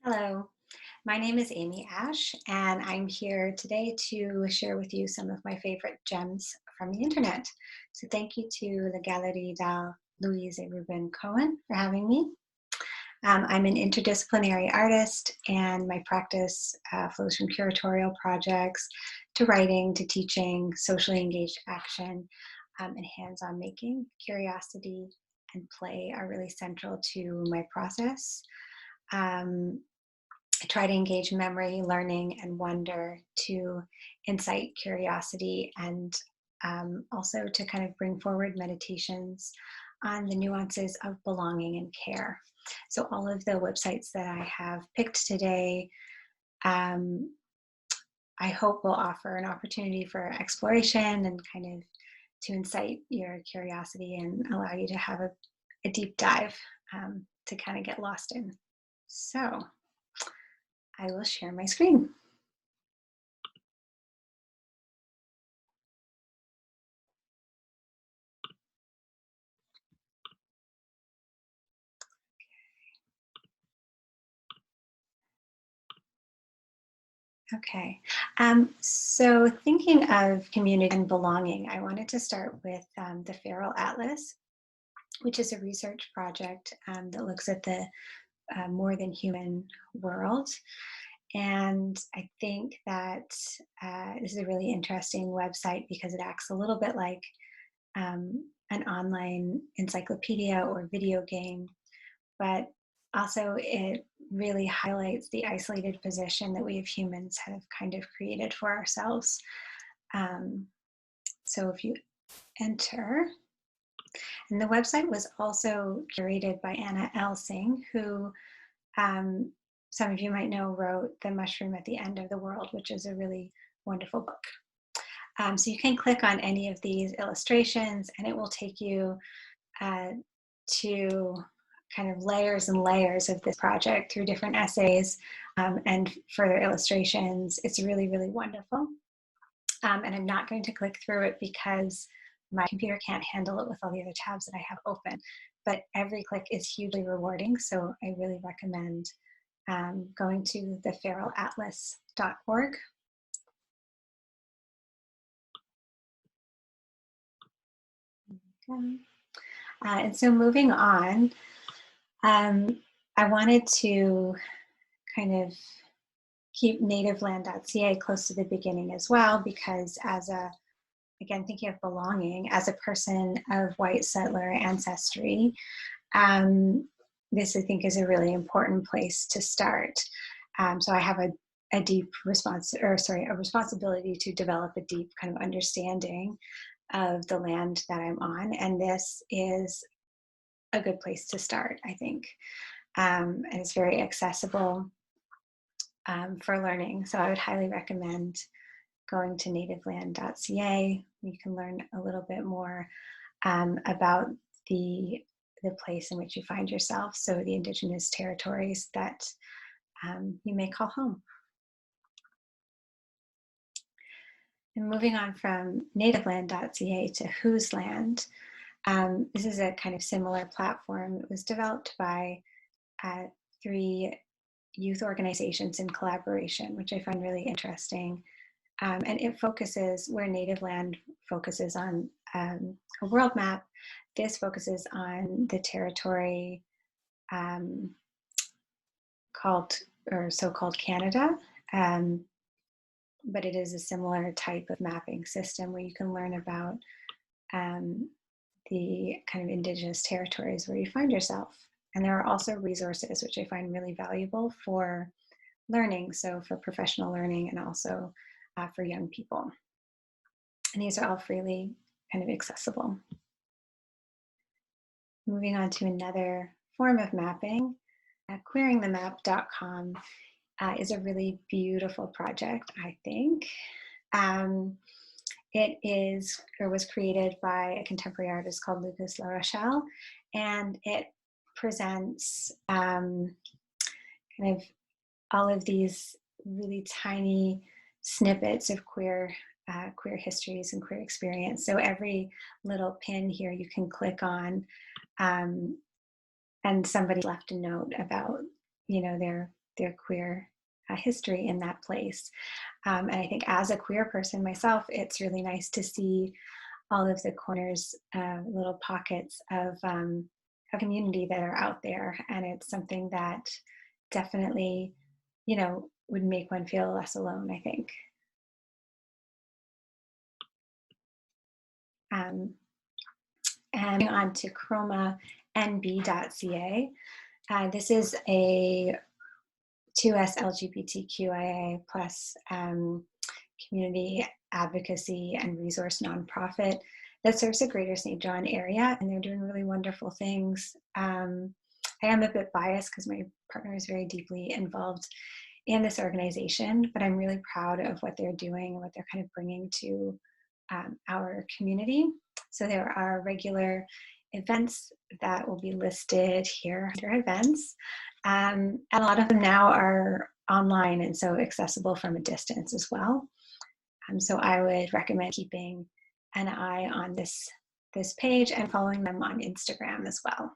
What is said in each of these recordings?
Hello, my name is Amy Ash, and I'm here today to share with you some of my favorite gems from the internet. So thank you to the Galerie de Louise-et-Reuben-Cohen for having me. I'm an interdisciplinary artist, and my practice flows from curatorial projects to writing to teaching, socially engaged action, and hands-on making. Curiosity and play are really central to my process. Um, I try to engage memory, learning, and wonder to incite curiosity and also to kind of bring forward meditations on the nuances of belonging and care. So all of the websites that I have picked today, um, I hope will offer an opportunity for exploration and kind of to incite your curiosity and allow you to have a deep dive to kind of get lost in. So I will share my screen. Okay, so thinking of community and belonging, I wanted to start with the Feral Atlas, which is a research project that looks at the more than human world. And I think that this is a really interesting website because it acts a little bit like an online encyclopedia or video game, but also it really highlights the isolated position that we as humans have kind of created for ourselves. Um, so if you enter, and the website was also curated by Anna Elsing, who um, some of you might know wrote The Mushroom at the End of the World, which is a really wonderful book. So you can click on any of these illustrations and it will take you to kind of layers and layers of this project through different essays and further illustrations. It's really, really wonderful. And I'm not going to click through it because my computer can't handle it with all the other tabs that I have open. But every click is hugely rewarding, so I really recommend going to theferalatlas.org. And so moving on, I wanted to kind of keep nativeland.ca close to the beginning as well, because again, thinking of belonging, as a person of white settler ancestry, this I think is a really important place to start. So I have a deep responsibility to develop a deep kind of understanding of the land that I'm on, and this is a good place to start, I think. And it's very accessible for learning, so I would highly recommend going to nativeland.ca. You can learn a little bit more about the place in which you find yourself, so the indigenous territories that you may call home. And moving on from nativeland.ca to Whose Land, this is a kind of similar platform. It was developed by 3 youth organizations in collaboration, which I find really interesting. And it focuses, where Nativeland focuses on a world map, this focuses on the territory so-called Canada. But it is a similar type of mapping system where you can learn about the kind of indigenous territories where you find yourself. And there are also resources which I find really valuable for learning, so for professional learning and also for young people. And these are all freely kind of accessible. Moving on to another form of mapping, queeringthemap.com is a really beautiful project, I think. It was created by a contemporary artist called Lucas La Rochelle, and it presents kind of all of these really tiny snippets of queer histories and queer experience. So every little pin here you can click on, and somebody left a note about, their their queer history in that place. And I think as a queer person myself, it's really nice to see all of the corners, little pockets of a community that are out there. And it's something that definitely, you know, would make one feel less alone, I think. And on to Chrom NB.ca. This is a 2S LGBTQIA plus community advocacy and resource nonprofit that serves the greater St. John area, and they're doing really wonderful things. I am a bit biased because my partner is very deeply involved in this organization, but I'm really proud of what they're doing and what they're kind of bringing to our community. So there are regular events that will be listed here under events. And a lot of them now are online and so accessible from a distance as well. So I would recommend keeping an eye on this page and following them on Instagram as well.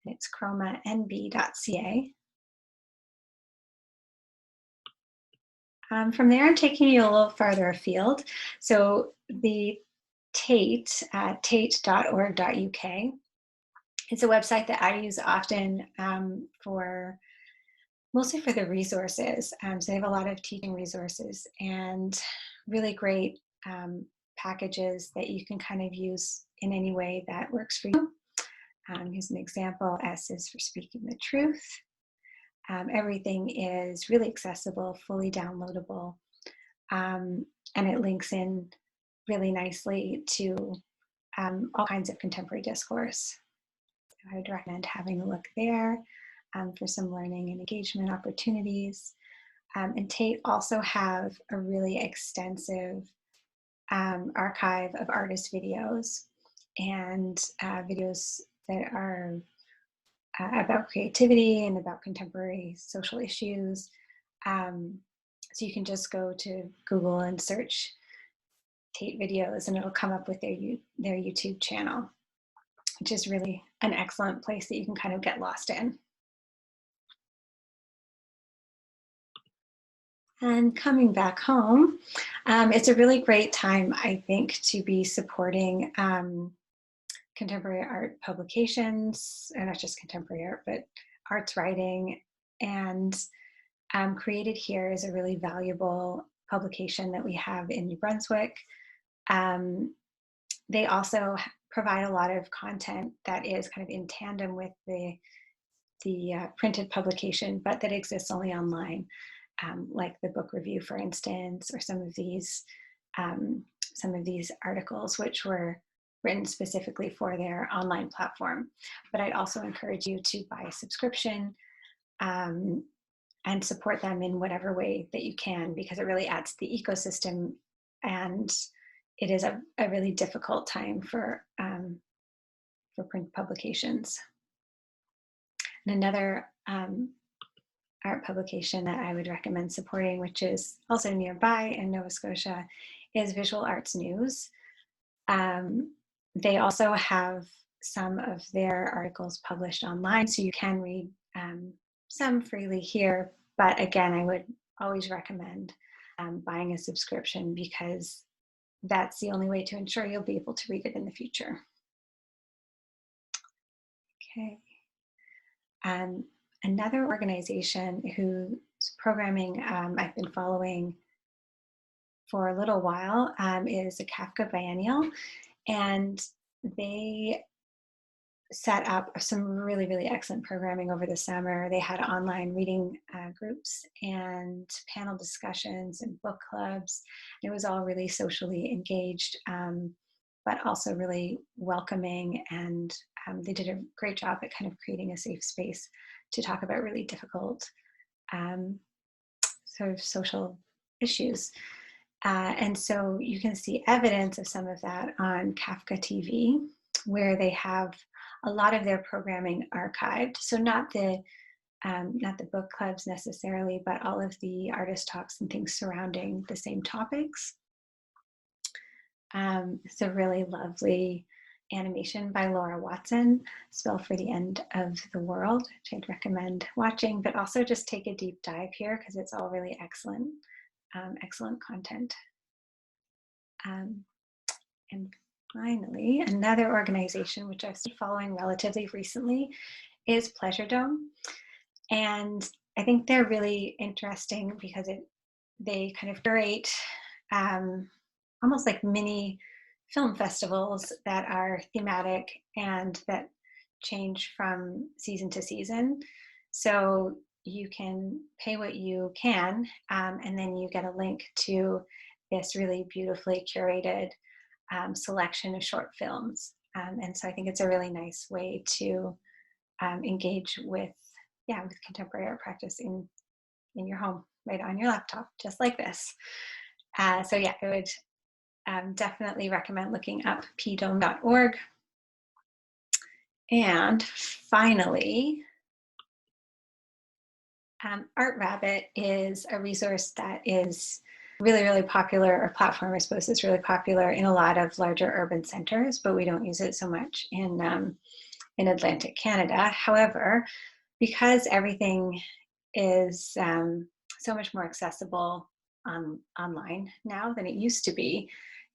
And it's chromanb.ca. From there, I'm taking you a little farther afield. So the Tate, tate.org.uk, it's a website that I use often mostly for the resources. So they have a lot of teaching resources and really great packages that you can kind of use in any way that works for you. Here's an example. S is for speaking the truth. Everything is really accessible, fully downloadable, and it links in really nicely to all kinds of contemporary discourse. So I would recommend having a look there for some learning and engagement opportunities. And Tate also have a really extensive archive of artist videos and videos that are about creativity and about contemporary social issues. So you can just go to Google and search Tate videos and it'll come up with their YouTube channel, which is really an excellent place that you can kind of get lost in. And coming back home, it's a really great time, I think, to be supporting contemporary art publications, and not just contemporary art, but arts writing. And Created Here is a really valuable publication that we have in New Brunswick. They also provide a lot of content that is kind of in tandem with the printed publication, but that exists only online, like the book review, for instance, or some of these articles which were written specifically for their online platform. But I'd also encourage you to buy a subscription and support them in whatever way that you can, because it really adds to the ecosystem, and it is a really difficult time for print publications. And another art publication that I would recommend supporting, which is also nearby in Nova Scotia, is Visual Arts News. They also have some of their articles published online, so you can read some freely here. But again, I would always recommend buying a subscription, because that's the only way to ensure you'll be able to read it in the future. Okay. Another organization whose programming I've been following for a little while is the Kafka Biennial, and they set up some really, really excellent programming over the summer. They had online reading groups and panel discussions and book clubs. It was all really socially engaged, but also really welcoming, and they did a great job at kind of creating a safe space to talk about really difficult sort of social issues. And so you can see evidence of some of that on Kafka TV, where they have a lot of their programming archived. So not the book clubs necessarily, but all of the artist talks and things surrounding the same topics. It's a really lovely animation by Laura Watson, Spell for the End of the World, which I'd recommend watching, but also just take a deep dive here because it's all really excellent, excellent content. And finally, another organization which I've started following relatively recently is Pleasure Dome. And I think they're really interesting because they kind of curate almost like mini film festivals that are thematic and that change from season to season. So you can pay what you can, and then you get a link to this really beautifully curated selection of short films. And so I think it's a really nice way to engage with contemporary art practice in your home, right on your laptop, just like this. So yeah, I would definitely recommend looking up pdome.org. And finally, ArtRabbit is a resource that is really, really popular, or platform, I suppose, is really popular in a lot of larger urban centers, but we don't use it so much in Atlantic Canada. However, because everything is so much more accessible online now than it used to be,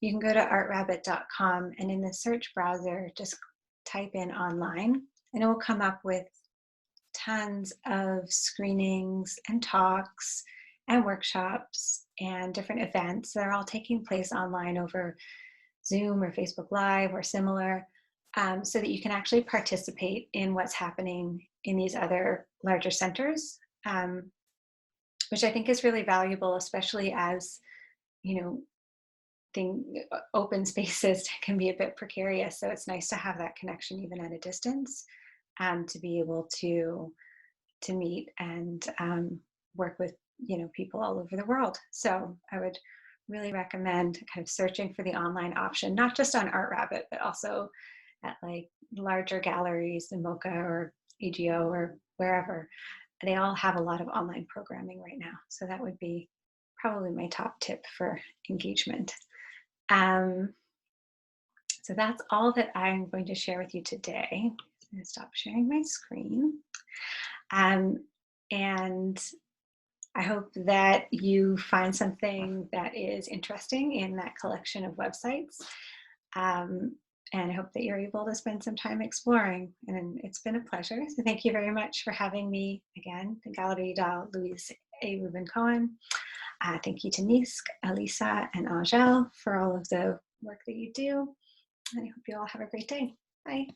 you can go to artrabbit.com and in the search browser, just type in online and it will come up with tons of screenings and talks and workshops and different events that are all taking place online over Zoom or Facebook Live or similar, so that you can actually participate in what's happening in these other larger centers, which I think is really valuable, especially as, open spaces can be a bit precarious. So it's nice to have that connection even at a distance, to be able to meet and work with people all over the world. So I would really recommend kind of searching for the online option, not just on ArtRabbit, but also at like larger galleries, the MoCA or AGO or wherever. They all have a lot of online programming right now. So that would be probably my top tip for engagement. So that's all that I'm going to share with you today. I'm going to stop sharing my screen. And I hope that you find something that is interesting in that collection of websites. And I hope that you're able to spend some time exploring. And it's been a pleasure. So thank you very much for having me again, the Galerie de Louise-et-Reuben-Cohen. Thank you to Nisk, Alisa, and Angel for all of the work that you do. And I hope you all have a great day. Bye.